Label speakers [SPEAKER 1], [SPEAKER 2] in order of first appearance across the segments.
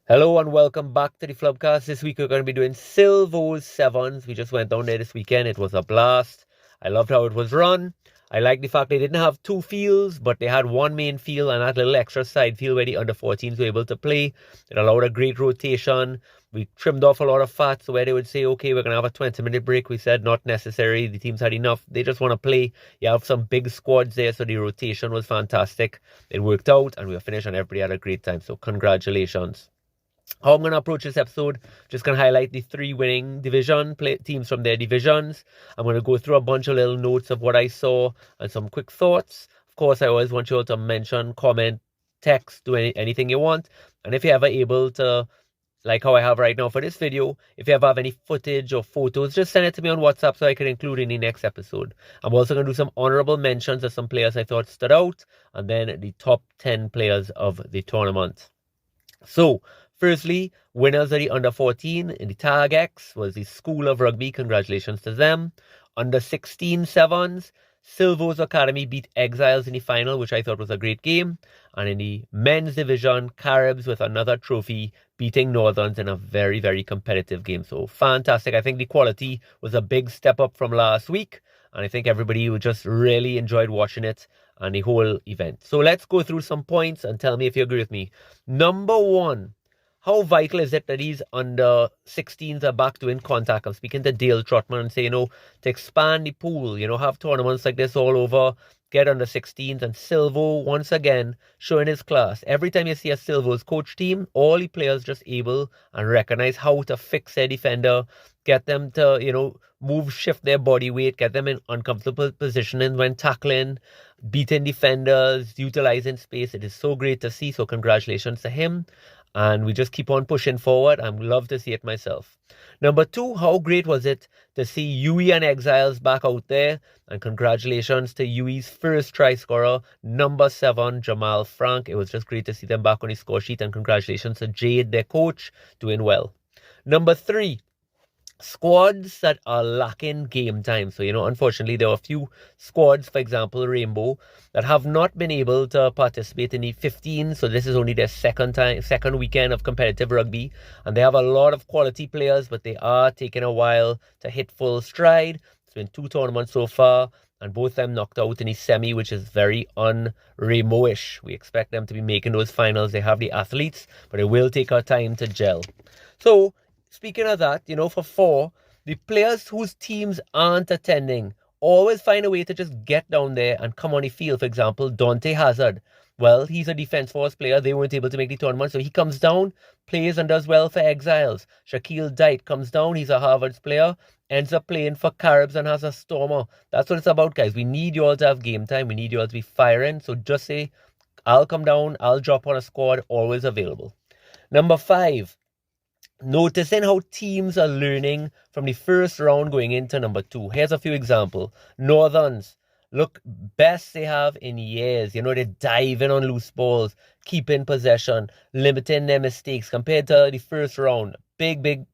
[SPEAKER 1] Hello and welcome back to the Flubcast. This week we're going to be doing Silvo's Sevens. We just went down there this weekend. It was a blast. I loved how it was run. I like the fact they didn't have two fields, but they had one main field and that little extra side field where the under 14s were able to play. It allowed a great rotation. We trimmed off a lot of fat, so where they would say, okay, we're going to have a 20-minute break, we said not necessary. The teams had enough. They just want to play. You have some big squads there, so the rotation was fantastic. It worked out, and we were finished, and everybody had a great time. So congratulations. How I'm going to approach this episode, just going to highlight the three winning teams from their divisions. I'm going to go through a bunch of little notes of what I saw and some quick thoughts. Of course, I always want you all to mention, comment, text, do anything you want. And if you're ever able to, like how I have right now for this video, if you ever have any footage or photos, just send it to me on WhatsApp so I can include in the next episode. I'm also going to do some honorable mentions of some players I thought stood out, and then the top 10 players of the tournament. So, firstly, winners of the under 14 in the Tag X was the School of Rugby. Congratulations to them. Under 16 Sevens, Silvo's Academy beat Exiles in the final, which I thought was a great game. And in the men's division, Caribs with another trophy, beating Northerns in a very, very competitive game. So fantastic. I think the quality was a big step up from last week. And I think everybody just really enjoyed watching it and the whole event. So let's go through some points and tell me if you agree with me. Number one, how vital is it that these under 16s are back doing contact? I'm speaking to Dale Trotman and say, to expand the pool, have tournaments like this all over, get under 16s, and Silvo, once again, showing his class. Every time you see a Silvo's coach team, all the players just able and recognize how to fix their defender, get them to, shift their body weight, get them in uncomfortable positioning when tackling, beating defenders, utilizing space. It is so great to see. So congratulations to him. And we just keep on pushing forward. I love to see it myself. Number two, how great was it to see Yui and Exiles back out there? And congratulations to Yui's first try scorer, number 7, Jamal Frank. It was just great to see them back on the score sheet. And congratulations to Jade, their coach, doing well. Number 3, squads that are lacking game time. So, unfortunately, there are a few squads, for example, Rainbow, that have not been able to participate in the 15. So this is only their second weekend of competitive rugby. And they have a lot of quality players, but they are taking a while to hit full stride. It's been 2 tournaments so far, and both of them knocked out in the semi, which is very un-Rainbow-ish. We expect them to be making those finals. They have the athletes, but it will take our time to gel. So, speaking of that, for 4, the players whose teams aren't attending always find a way to just get down there and come on the field. For example, Dante Hazard. Well, he's a defense force player. They weren't able to make the tournament, so he comes down, plays and does well for Exiles. Shaquille Dite comes down. He's a Harvard's player, ends up playing for Caribs and has a stormer. That's what it's about, guys. We need you all to have game time. We need you all to be firing. So just say, I'll come down. I'll drop on a squad. Always available. Number 5. Noticing how teams are learning from the first round going into number 2. Here's a few examples. Northerns look best they have in years. They're diving on loose balls, keeping possession, limiting their mistakes compared to the first round. Big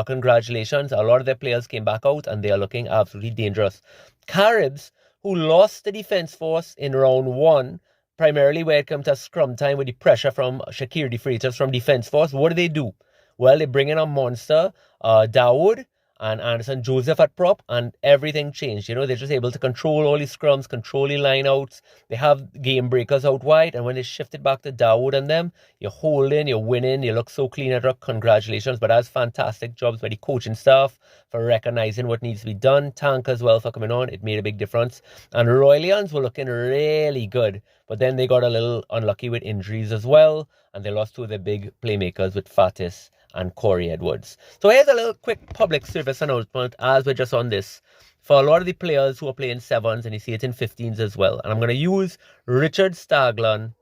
[SPEAKER 1] congratulations. A lot of their players came back out and they are looking absolutely dangerous. Caribs, who lost the defense force in round 1, primarily where it comes to scrum time with the pressure from Shakir the Freitas from defense force, what do? Well, they bring in a monster, Dawood and Anderson Joseph at prop, and everything changed. They're just able to control all the scrums, control the lineouts. They have game breakers out wide, and when they shift it back to Dawood and them, you're holding, you're winning, you look so clean at ruck. Congratulations. But that's fantastic jobs by the coaching staff for recognizing what needs to be done. Tank as well for coming on. It made a big difference. And Royalians were looking really good, but then they got a little unlucky with injuries as well, and they lost 2 of their big playmakers with Fatis and Corey Edwards. So here's a little quick public service announcement as we're just on this. For a lot of the players who are playing 7s, and you see it in 15s as well. And I'm going to use Richard Staglan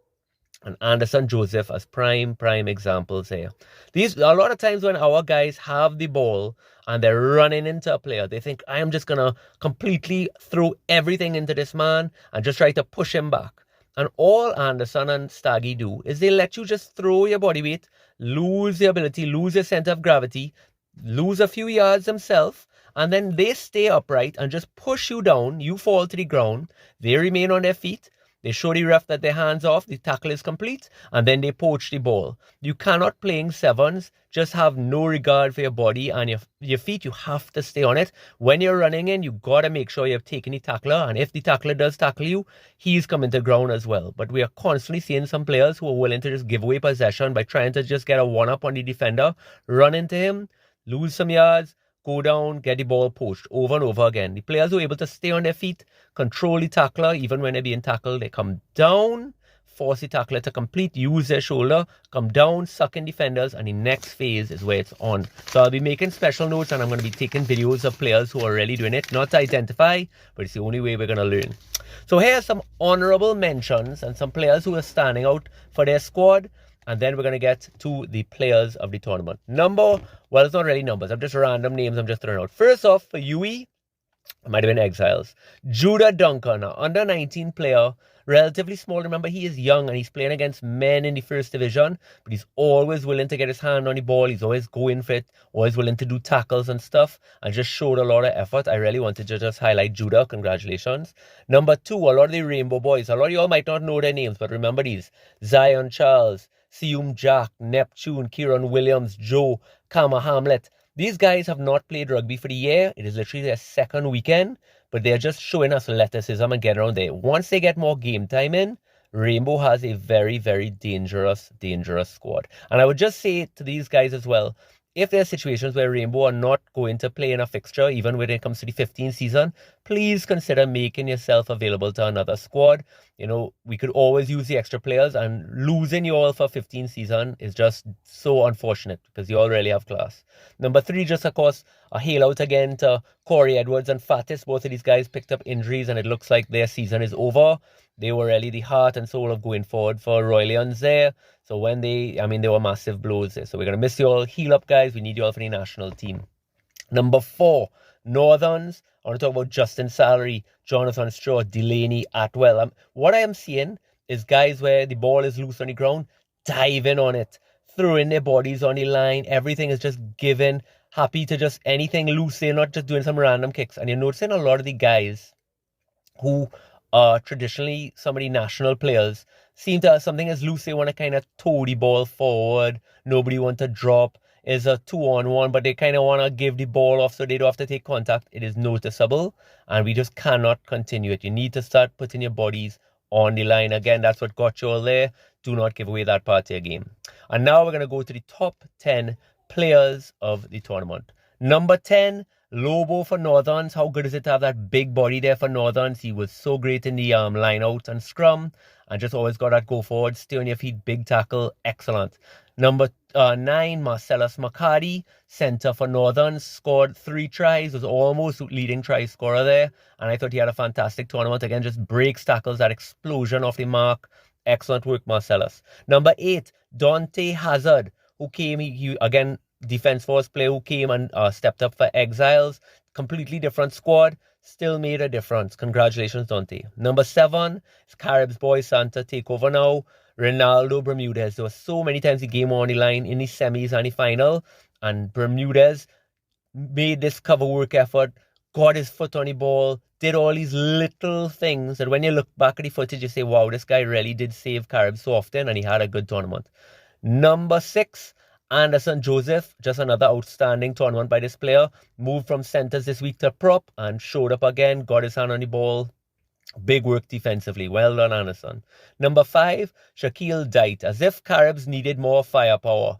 [SPEAKER 1] and Anderson Joseph as prime examples here. A lot of times when our guys have the ball and they're running into a player, they think, I am just going to completely throw everything into this man and just try to push him back. And all Anderson and Staggy do is they let you just throw your body weight, lose the ability, lose your center of gravity, lose a few yards themselves, and then they stay upright and just push you down. You fall to the ground. They remain on their feet. They show the ref that their hands off, the tackle is complete, and then they poach the ball. You cannot, playing sevens, just have no regard for your body and your feet. You have to stay on it. When you're running in, you got to make sure you're taking the tackler, and if the tackler does tackle you, he's coming to ground as well. But we are constantly seeing some players who are willing to just give away possession by trying to just get a one-up on the defender, run into him, lose some yards, go down, get the ball poached over and over again. The players who are able to stay on their feet, control the tackler, even when they're being tackled, they come down, force the tackler to complete, use their shoulder, come down, suck in defenders, and the next phase is where it's on. So I'll be making special notes, and I'm going to be taking videos of players who are really doing it, not to identify, but it's the only way we're going to learn. So here are some honorable mentions and some players who are standing out for their squad. And then we're going to get to the players of the tournament. Well, it's not really numbers. I'm just random names I'm just throwing out. First off, for UE, it might have been Exiles. Judah Duncan, an under 19 player, relatively small. Remember, he is young and he's playing against men in the first division, but he's always willing to get his hand on the ball. He's always going for it, always willing to do tackles and stuff, and just showed a lot of effort. I really wanted to just highlight Judah. Congratulations. Number 2, a lot of the Rainbow Boys. A lot of y'all might not know their names, but remember these. Zion Charles, Sium Jack, Neptune, Kieran Williams, Joe, Kama Hamlet. These guys have not played rugby for the year. It is literally their second weekend, but they're just showing us athleticism and getting around there. Once they get more game time in, Rainbow has a very, very dangerous squad. And I would just say to these guys as well, if there are situations where Rainbow are not going to play in a fixture, even when it comes to the 15th season, please consider making yourself available to another squad. You know, we could always use the extra players, and losing you all for 15th season is just so unfortunate because you all really have class. Number 3, just of course, a hail out again to Corey Edwards and Fatis. Both of these guys picked up injuries and it looks like their season is over. They were really the heart and soul of going forward for Roy Lions there. So when they were massive blows there. So we're going to miss you all. Heal up, guys. We need you all for the national team. Number 4, Northerns. I want to talk about Justin Salary, Jonathan Straw, Delaney, Atwell. What I am seeing is guys where the ball is loose on the ground, diving on it, throwing their bodies on the line. Everything is just given. Happy to just anything loose. They're not just doing some random kicks. And you're noticing a lot of the guys who are traditionally some of the national players seem to have something as loose. They want to kind of tow the ball forward. Nobody want to drop. Is a 2-on-1, but they kind of want to give the ball off so they don't have to take contact. It is noticeable, and we just cannot continue it. You need to start putting your bodies on the line. Again, that's what got you all there. Do not give away that part of your game. And now we're going to go to the top 10 players of the tournament. Number 10, Lobo for Northerns. How good is it to have that big body there for Northerns? He was so great in the line out and scrum, and just always got that go forward, stay on your feet, big tackle, excellent. Number 9, Marcellus McCarty, centre for Northern, scored 3 tries, was almost leading try scorer there, and I thought he had a fantastic tournament. Again, just breaks tackles, that explosion off the mark. Excellent work, Marcellus. Number 8, Dante Hazard, who came, he again, defense force player who came and stepped up for Exiles. Completely different squad, still made a difference. Congratulations, Dante. Number 7 is Caribs boy Santa, take over now. Ronaldo Bermudez. There were so many times he came on the line in the semis and the final, and Bermudez made this cover work effort, got his foot on the ball, did all these little things that when you look back at the footage, you say, wow, this guy really did save Caribs so often, and he had a good tournament. Number 6, Anderson Joseph, just another outstanding tournament by this player. Moved from centres this week to prop and showed up again, got his hand on the ball. Big work defensively. Well done, Anderson. Number 5, Shaquille Dite. As if Caribs needed more firepower.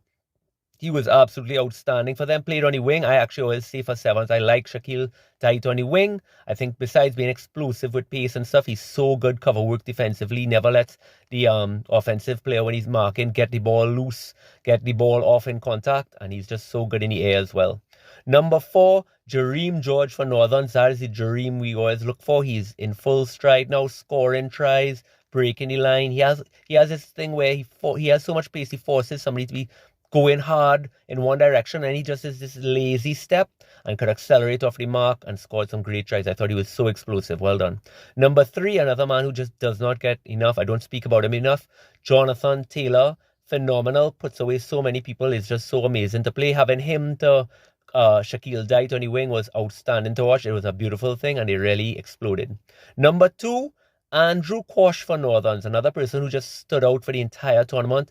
[SPEAKER 1] He was absolutely outstanding for them. Played on the wing. I actually always say for sevens, I like Shaquille Dite on the wing. I think besides being explosive with pace and stuff, he's so good cover work defensively. Never lets the offensive player, when he's marking, get the ball loose, get the ball off in contact. And he's just so good in the air as well. Number 4, Jareem George for Northerns. That is the Jareem we always look for. He's in full stride now, scoring tries, breaking the line. He has this thing where he has so much pace, he forces somebody to be going hard in one direction, and he just is this lazy step and could accelerate off the mark and scored some great tries. I thought he was so explosive. Well done. Number 3, another man who just does not get enough. I don't speak about him enough. Jonathan Taylor, phenomenal. Puts away so many people. It's just so amazing to play. Having him to Shaquille Dite on the wing was outstanding to watch. It was a beautiful thing, and they really exploded. Number 2, Andrew Kosh for Northerns, another person who just stood out for the entire tournament,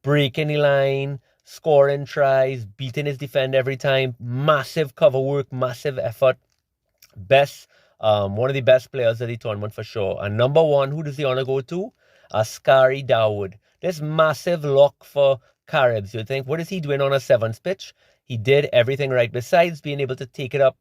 [SPEAKER 1] breaking the line, scoring tries, beating his defender every time, massive cover work, massive effort. One of the best players of the tournament for sure. And number one, who does the honor go to? Askari Dawood. This massive lock for Caribs. You'd think, what is he doing on a sevens pitch? He did everything right, besides being able to take it up,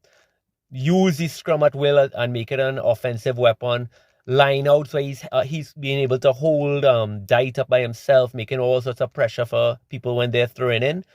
[SPEAKER 1] use the scrum at will and make it an offensive weapon. Line out where he's being able to hold Dite up by himself, making all sorts of pressure for people when they're throwing in.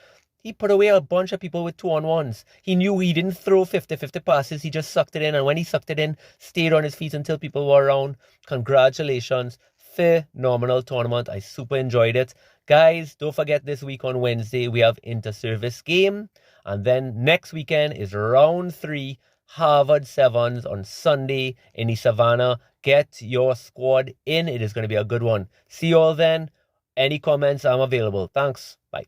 [SPEAKER 1] He put away a bunch of people with 2-on-1s. He knew he didn't throw 50-50 passes. He just sucked it in. And when he sucked it in, stayed on his feet until people were around. Congratulations. Phenomenal tournament. I super enjoyed it. Guys, don't forget this week on Wednesday, we have inter-service game. And then next weekend is round 3, Harvard Sevens on Sunday in the Savannah. Get your squad in. It is going to be a good one. See you all then. Any comments? I'm available. Thanks. Bye.